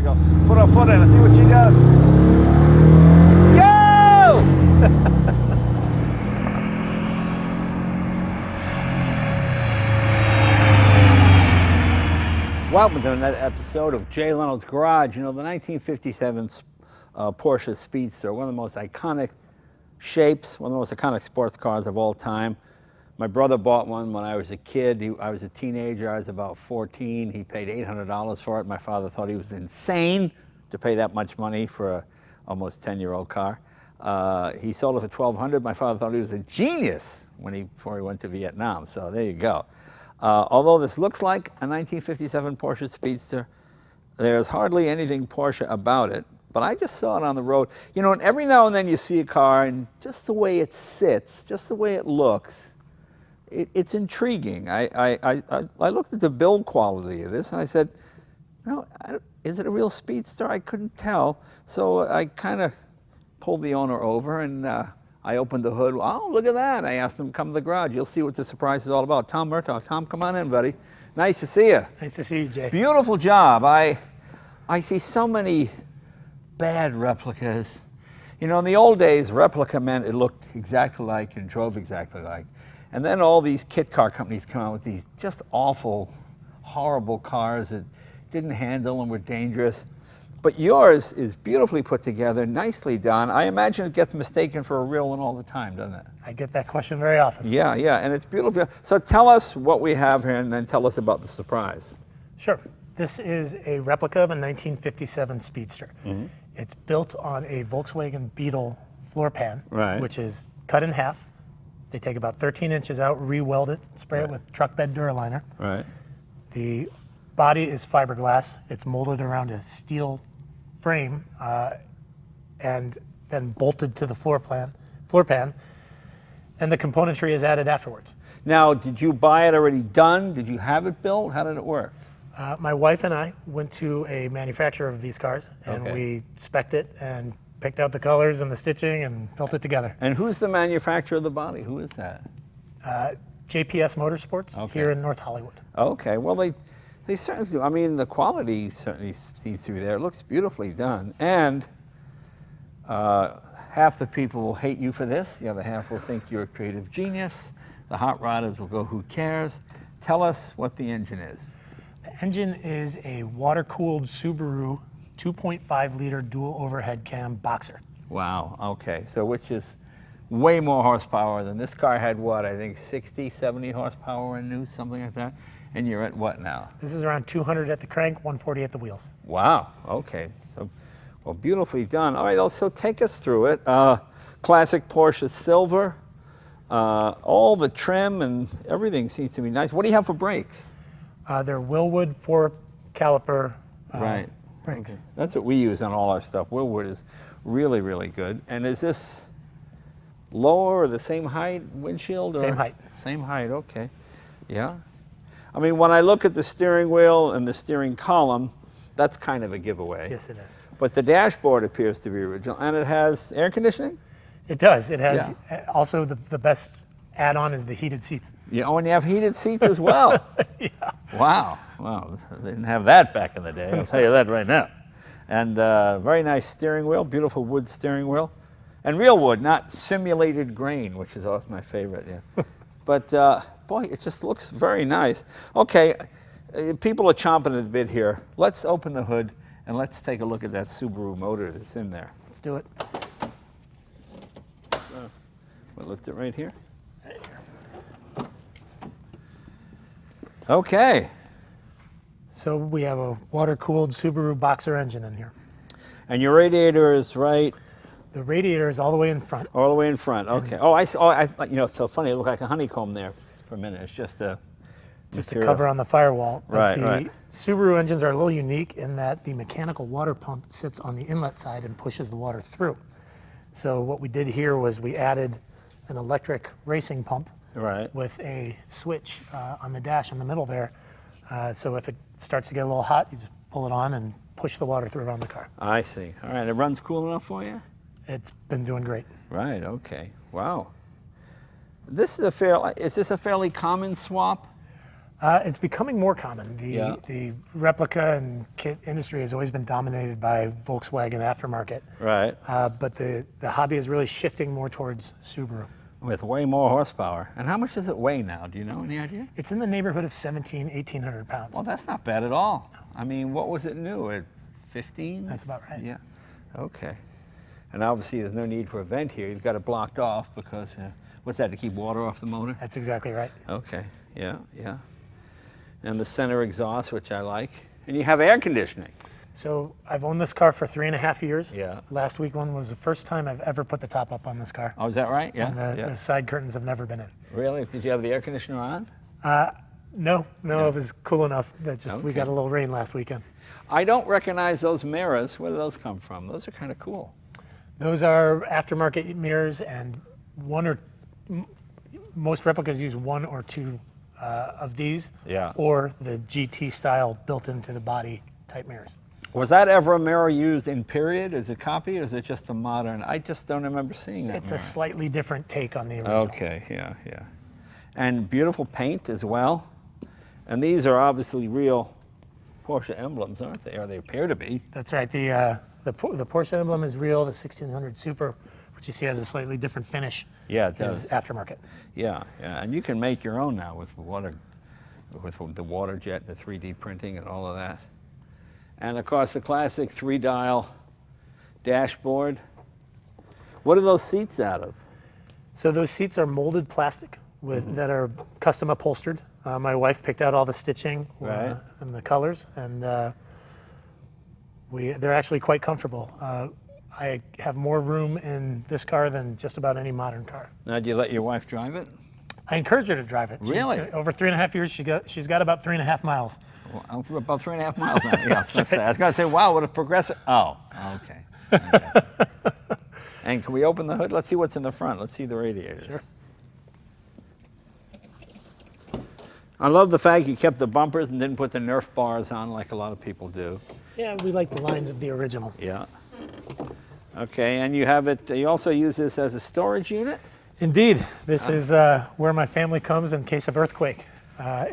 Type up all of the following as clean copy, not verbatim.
go. Put our foot in and see what she does. Yo! Welcome to another episode of Jay Leno's Garage. You know, the 1957 Porsche Speedster, one of the most iconic shapes, one of the most iconic sports cars of all time. My brother bought one when I was a kid. I was a teenager. I was about 14. He paid $800 for it. My father thought he was insane to pay that much money for a almost 10-year-old car. He sold it for $1,200. My father thought he was a genius before he went to Vietnam. So there you go. Although this looks like a 1957 Porsche Speedster, there's hardly anything Porsche about it. But I just saw it on the road. You know, and every now and then you see a car, and just the way it sits, just the way it looks, it's intriguing. I looked at the build quality of this, and I said, no, is it a real Speedster? I couldn't tell. So I kind of pulled the owner over, and I opened the hood. Oh, look at that. I asked him to come to the garage. You'll see what the surprise is all about. Tom Murtaugh. Tom, come on in, buddy. Nice to see you. Nice to see you, Jay. Beautiful job. I see so many bad replicas. You know, in the old days, replica meant it looked exactly like and drove exactly like. And then all these kit car companies come out with these just awful, horrible cars that didn't handle and were dangerous. But yours is beautifully put together, nicely done. I imagine it gets mistaken for a real one all the time, doesn't it? I get that question very often. Yeah, and it's beautiful. So tell us what we have here, and then tell us about the surprise. Sure. This is a replica of a 1957 Speedster. Mm-hmm. It's built on a Volkswagen Beetle floor pan, right, which is cut in half. They take about 13 inches out, re-weld it, spray it with truck bed Duraliner. Right. The body is fiberglass. It's molded around a steel frame and then bolted to the floor pan, and the componentry is added afterwards. Now, did you buy it already done? Did you have it built? How did it work? My wife and I went to a manufacturer of these cars, and we spec'd it and picked out the colors and the stitching and built it together. And who's the manufacturer of the body? Who is that? JPS Motorsports here in North Hollywood. Okay, well, they certainly do. I mean, the quality certainly seems to be there. It looks beautifully done. And half the people will hate you for this. The other half will think you're a creative genius. The hot rodders will go, who cares? Tell us what the engine is. The engine is a water-cooled Subaru 2.5-liter dual overhead cam boxer. Wow, okay. So which is way more horsepower than this car had, what, I think 60, 70 horsepower in new, something like that? And you're at what now? This is around 200 at the crank, 140 at the wheels. Wow, okay. So, well, beautifully done. All right, so take us through it. Classic Porsche silver. All the trim and everything seems to be nice. What do you have for brakes? They're Willwood 4-caliper brakes. Okay. That's what we use on all our stuff. Willwood is really, really good. And is this lower or the same height windshield? Same height. Same height, okay. Yeah. I mean, when I look at the steering wheel and the steering column, that's kind of a giveaway. Yes, it is. But the dashboard appears to be original. And it has air conditioning? It does. It has also the best add-on is the heated seats. Yeah, oh, and you have heated seats as well. Yeah. Wow. Wow. They didn't have that back in the day, I'll tell you that right now. And very nice steering wheel, beautiful wood steering wheel. And real wood, not simulated grain, which is always my favorite, yeah. But boy, it just looks very nice. Okay, people are chomping at the bit here. Let's open the hood and let's take a look at that Subaru Motor that's in there. Let's do it. We'll lift it right here. Okay. So we have a water-cooled Subaru boxer engine in here. And your radiator is right? The radiator is all the way in front. All the way in front, okay. Oh, you know, it's so funny, it looked like a honeycomb there for a minute. It's just a cover on the firewall. Right, the Subaru engines are a little unique in that the mechanical water pump sits on the inlet side and pushes the water through. So what we did here was we added an electric racing pump with a switch on the dash in the middle there. So if it starts to get a little hot, you just pull it on and push the water through around the car. I see. All right, it runs cool enough for you? It's been doing great. Right, okay. Wow. Is this a fairly common swap? It's becoming more common. The replica and kit industry has always been dominated by Volkswagen aftermarket. Right. But the hobby is really shifting more towards Subaru. With way more horsepower. And how much does it weigh now? Do you know any idea? It's in the neighborhood of 1,800 pounds. Well, that's not bad at all. I mean, what was it new? At 15? That's about right. Yeah. Okay. And obviously there's no need for a vent here. You've got it blocked off because, what's that, to keep water off the motor? That's exactly right. Okay. Yeah, yeah. And the center exhaust, which I like. And you have air conditioning. So I've owned this car for 3.5 years. Yeah. Last week one was the first time I've ever put the top up on this car. Oh, is that right? Yeah. And the side curtains have never been in. Really? Did you have the air conditioner on? No, it was cool enough that just we got a little rain last weekend. I don't recognize those mirrors. Where do those come from? Those are kind of cool. Those are aftermarket mirrors, and most replicas use one or two of these, or the GT style built into the body type mirrors. Was that ever a mirror used in period? Is it copy, or is it just a modern? I just don't remember seeing that. It's mirror. a slightly different take on the original. Okay, yeah, yeah. And beautiful paint as well. And these are obviously real Porsche emblems, aren't they? Or they appear to be. That's right. The Porsche emblem is real. The 1600 Super, which you see has a slightly different finish, yeah, it does. is aftermarket. Yeah, yeah. And you can make your own now with the water jet and the 3D printing and all of that. And of course the classic 3-dial dashboard. What are those seats out of? So those seats are molded plastic that are custom upholstered. My wife picked out all the stitching and the colors, and they're actually quite comfortable. I have more room in this car than just about any modern car. Now, do you let your wife drive it? I encourage her to drive it. Really? Over 3.5 years, she's got about 3.5 miles. Well, about 3.5 miles on it. Yeah, I was going to say, wow, what a progressive. Oh, okay. And can we open the hood? Let's see what's in the front. Let's see the radiator. Sure. I love the fact you kept the bumpers and didn't put the Nerf bars on like a lot of people do. Yeah, we like the lines of the original. Yeah. Okay, and you have it, you also use this as a storage unit? Indeed. This is where my family comes in case of earthquake.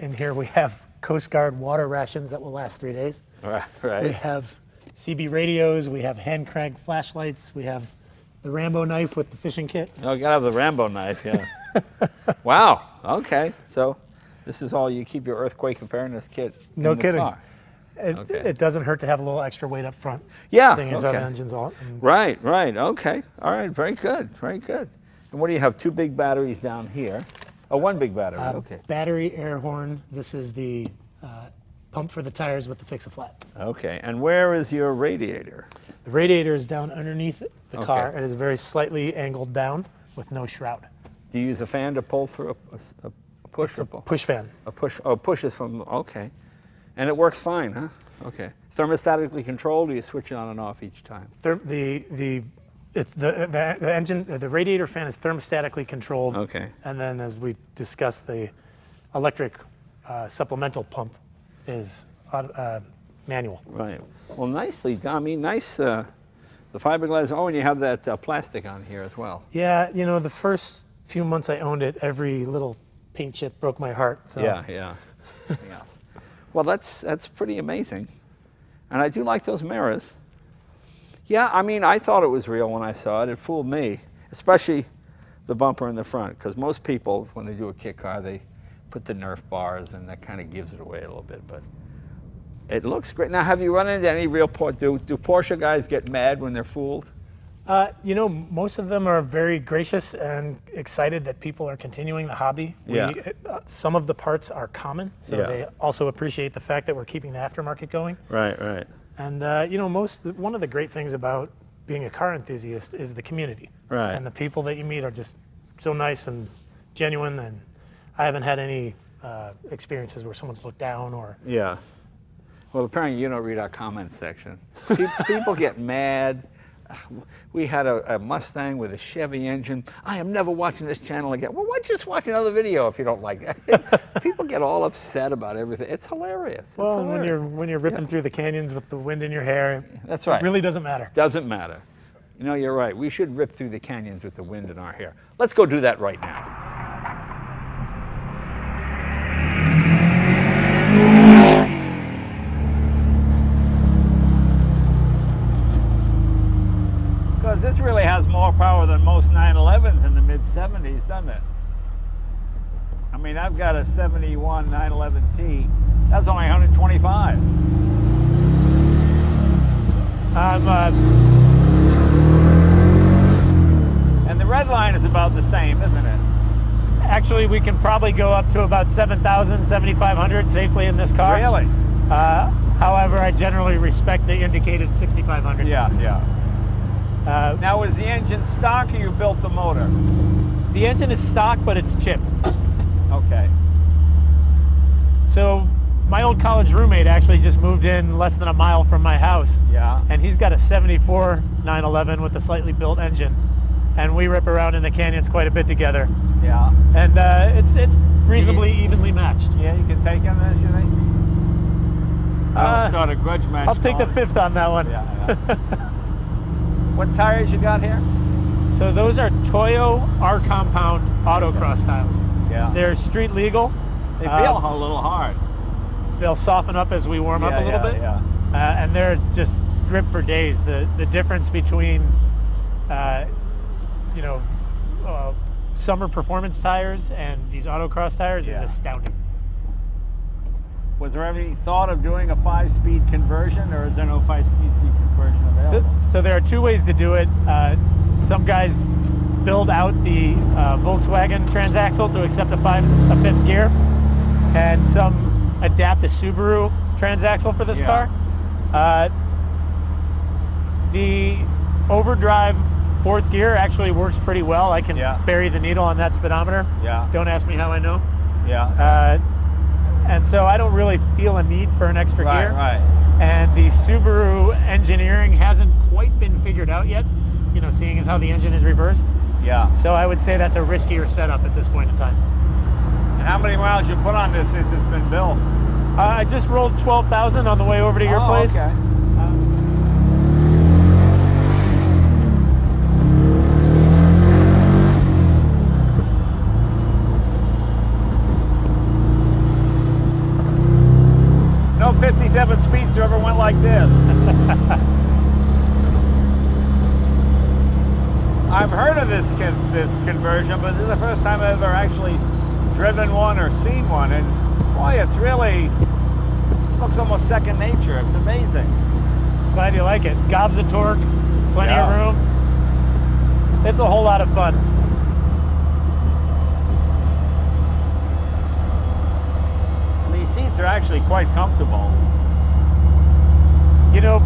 In here we have Coast Guard water rations that will last 3 days. Right. We have CB radios, we have hand crank flashlights, we have the Rambo knife with the fishing kit. Oh, you gotta have the Rambo knife, yeah. Wow, okay. So this is all you keep your earthquake preparedness kit in No the kidding. car. It doesn't hurt to have a little extra weight up front. Yeah, seeing as other engines on. Right, okay. All right, very good. And what do you have? 2 big batteries down here. Oh, 1 big battery, okay. Battery, air horn. This is the pump for the tires with the fix-a-flat. Okay, and where is your radiator? The radiator is down underneath the car. It is very slightly angled down with no shroud. Do you use a fan to pull through a push? It's a push fan. A push, pushes from, okay. And it works fine, huh? Okay. Thermostatically controlled, or you switch it on and off each time? The radiator fan is thermostatically controlled. Okay. And then as we discussed, the electric supplemental pump is manual. Right. Well, nicely done. I mean, nice, the fiberglass. Oh, and you have that plastic on here as well. Yeah, you know, the first few months I owned it, every little paint chip broke my heart. So. Yeah. Well, that's pretty amazing. And I do like those mirrors. Yeah, I mean, I thought it was real when I saw it. It fooled me, especially the bumper in the front, because most people, when they do a kit car, they put the Nerf bars, and that kind of gives it away a little bit. But it looks great. Now, have you run into any real do Porsche guys get mad when they're fooled? You know, most of them are very gracious and excited that people are continuing the hobby. Some of the parts are common, so they also appreciate the fact that we're keeping the aftermarket going. Right. And you know, one of the great things about being a car enthusiast is the community. Right. And the people that you meet are just so nice and genuine, and I haven't had any experiences where someone's looked down or... Yeah. Well, apparently you don't read our comment section. People get mad. We had a Mustang with a Chevy engine. I am never watching this channel again. Well, why don't you just watch another video if you don't like that? People get all upset about everything. It's hilarious. Well, it's hilarious. when you're ripping through the canyons with the wind in your hair, that's right. It really doesn't matter. Doesn't matter. You know, you're right. We should rip through the canyons with the wind in our hair. Let's go do that right now. Because this really has more power than most 911s in the mid-70s, doesn't it? I mean, I've got a 71 911T. That's only 125. And the red line is about the same, isn't it? Actually, we can probably go up to about 7,000, 7,500 safely in this car. Really? However, I generally respect the indicated 6,500. Yeah, yeah. Now, is the engine stock or you built the motor? The engine is stock, but it's chipped. Okay. So my old college roommate actually just moved in less than a mile from my house. Yeah. And he's got a 74 911 with a slightly built engine. And we rip around in the canyons quite a bit together. Yeah. And it's reasonably evenly matched. Yeah, you can take him this, you think? I'll start a grudge match. I'll take the fifth on that one. Yeah, yeah. What tires you got here? So those are Toyo R-Compound autocross tiles. Yeah. They're street legal. They feel a little hard. They'll soften up as we warm up a little bit. Yeah. And they're just grip for days. The difference between, summer performance tires and these autocross tires is astounding. Was there any thought of doing a 5-speed conversion, or is there no 5-speed conversion available? So there are two ways to do it. Some guys build out the Volkswagen transaxle to accept a fifth gear, and some adapt a Subaru transaxle for this car. The overdrive fourth gear actually works pretty well. I can bury the needle on that speedometer. Yeah. Don't ask me how I know. Yeah. And so I don't really feel a need for an extra gear. Right. And the Subaru engineering hasn't quite been figured out yet, seeing as how the engine is reversed. Yeah. So I would say that's a riskier setup at this point in time. And how many miles you put on this since it's been built? I just rolled 12,000 on the way over to your place. Okay. No 57 Speedster ever went like this. I've heard of this conversion, but this is the first time I've ever actually driven one or seen one, and boy, it's really looks almost second nature. It's amazing. Glad you like it. Gobs of torque, plenty of room. It's a whole lot of fun. These seats are actually quite comfortable.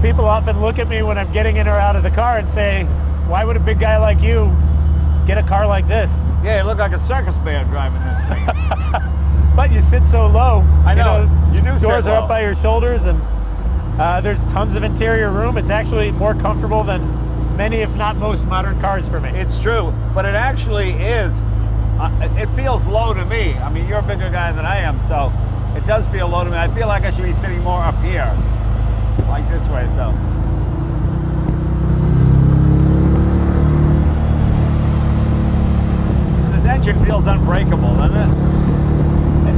People often look at me when I'm getting in or out of the car and say, why would a big guy like you get a car like this? Yeah, you look like a circus bear driving this thing. But you sit so low. I know. You do. Doors are up by your shoulders, and there's tons of interior room. It's actually more comfortable than many, if not most, modern cars for me. It's true, but it actually is. It feels low to me. I mean, you're a bigger guy than I am, so it does feel low to me. I feel like I should be sitting more up here, like this way, so. This engine feels unbreakable, doesn't it?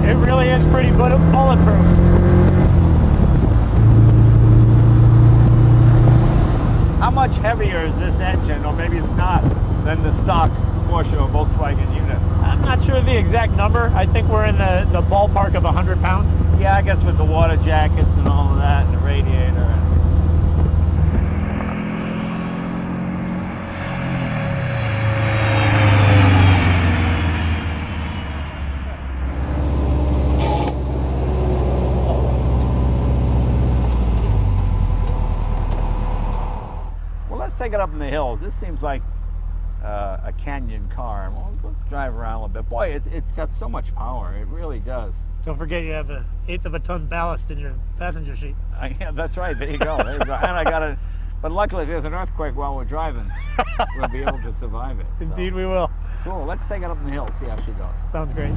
It really is pretty bulletproof. How much heavier is this engine, or maybe it's not, than the stock Porsche or Volkswagen unit? I'm not sure of the exact number. I think we're in the ballpark of 100 pounds. Yeah, I guess with the water jackets and all of that, and the radiator. Take it up in the hills. This seems like a canyon car. We'll drive around a little bit. Boy, it's got so much power. It really does. Don't forget you have 1/8 of a ton ballast in your passenger seat. Yeah, that's right. There you go. There you go. And I got it. But luckily, if there's an earthquake while we're driving, we'll be able to survive it. Indeed, we will. Cool. Let's take it up in the hills. See how she goes. Sounds great.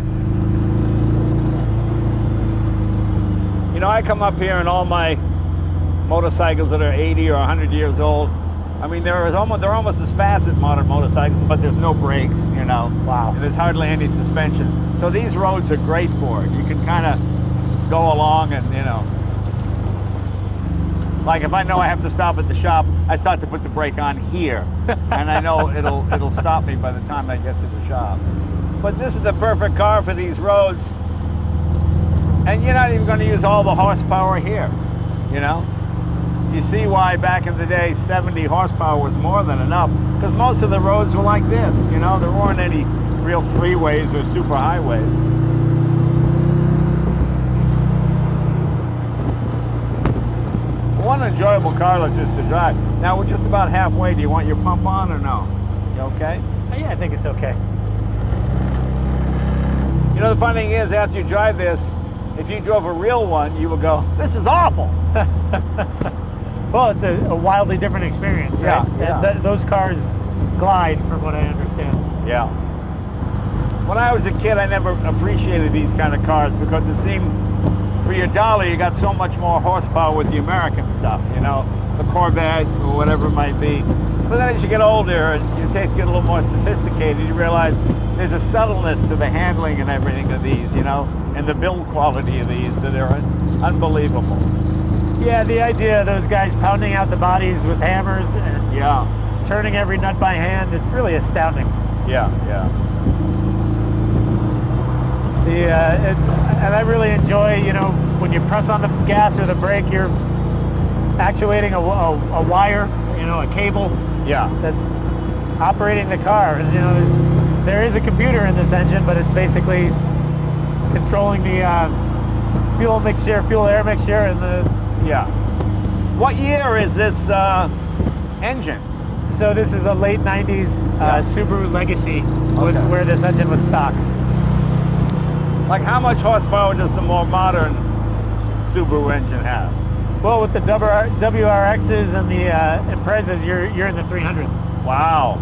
I come up here and all my motorcycles that are 80 or 100 years old. I mean, they're almost as fast as modern motorcycles, but there's no brakes, Wow. And there's hardly any suspension. So these roads are great for it. You can kind of go along and, a Like if I know I have to stop at the shop, I start to put the brake on here, and I know it'll stop me by the time I get to the shop. But this is the perfect car for these roads, and you're not even going to use all the horsepower here, you know? You see why back in the day 70 horsepower was more than enough, because most of the roads were like this, you know? There weren't any real freeways or super highways. One enjoyable car is just to drive. Now we're just about halfway. Do you want your pump on or no? You okay? Yeah, I think it's okay. You know, the funny thing is, after you drive this, if you drove a real one, you would go, this is awful. Well, it's a wildly different experience, right? Yeah. And those cars glide, from what I understand. Yeah. When I was a kid, I never appreciated these kind of cars because it seemed, for your dollar, you got so much more horsepower with the American stuff, you know, the Corvette or whatever it might be. But then as you get older and your tastes get a little more sophisticated, you realize there's a subtleness to the handling and everything of these, you know, and the build quality of these that are unbelievable. Yeah, the idea of those guys pounding out the bodies with hammers and turning every nut by hand, it's really astounding. Yeah. And I really enjoy, you know, when you press on the gas or the brake, you're actuating a wire, you know, a cable that's operating the car. And, you know, there is a computer in this engine, but it's basically controlling the fuel mixture, fuel-air mixture, and the... Yeah. What year is this engine? So this is a late 90s Subaru Legacy, was where this engine was stock. Like how much horsepower does the more modern Subaru engine have? Well, with the WRXs and the Imprezas, you're in the 300s. Wow.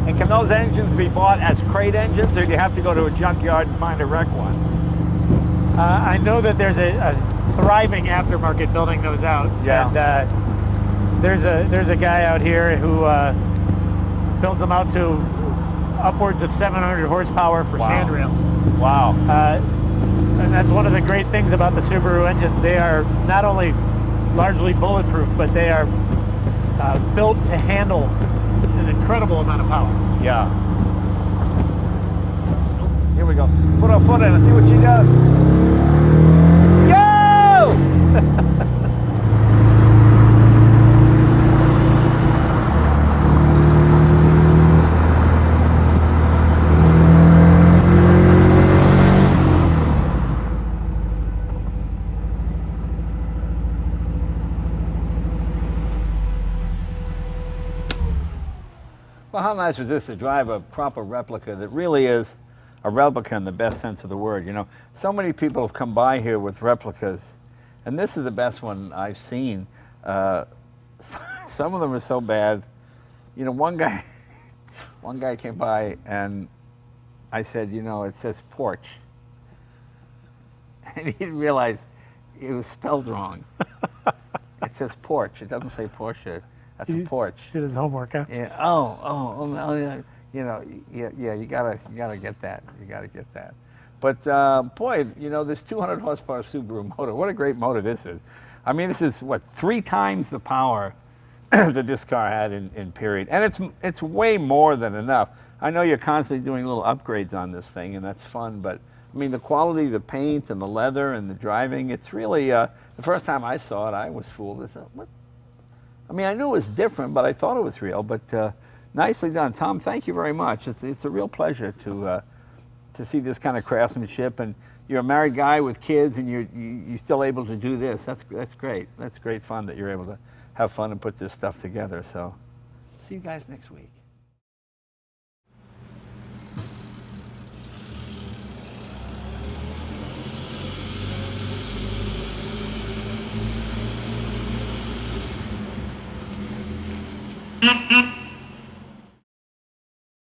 And can those engines be bought as crate engines, or do you have to go to a junkyard and find a wreck one? I know that there's a thriving aftermarket building those out. Yeah. And there's a guy out here who builds them out to upwards of 700 horsepower for sand rails. Wow. And that's one of the great things about the Subaru engines. They are not only largely bulletproof, but they are built to handle an incredible amount of power. Yeah. Here we go. Put our foot in and see what she does. Yo! Well, how nice was this to drive a proper replica that really is a replica in the best sense of the word. You know, so many people have come by here with replicas, and this is the best one I've seen. Some of them are so bad. You know, one guy came by and I said, you know, it says porch. And he didn't realize it was spelled wrong. It says porch. It doesn't say Porsche. That's a porch. Did his homework, huh? Yeah. Oh, you know, yeah. You gotta get that. You gotta get that. But boy, you know, this 200 horsepower Subaru motor. What a great motor this is. I mean, this is what, 3 times the power that this car had in period, and it's way more than enough. I know you're constantly doing little upgrades on this thing, and that's fun. But I mean, the quality of the paint and the leather and the driving. It's really the first time I saw it, I was fooled. I thought, what? I mean, I knew it was different, but I thought it was real. But nicely done, Tom. Thank you very much. It's a real pleasure to see this kind of craftsmanship. And you're a married guy with kids, and you're still able to do this. That's great. That's great fun that you're able to have fun and put this stuff together. So, see you guys next week. Mm-hmm.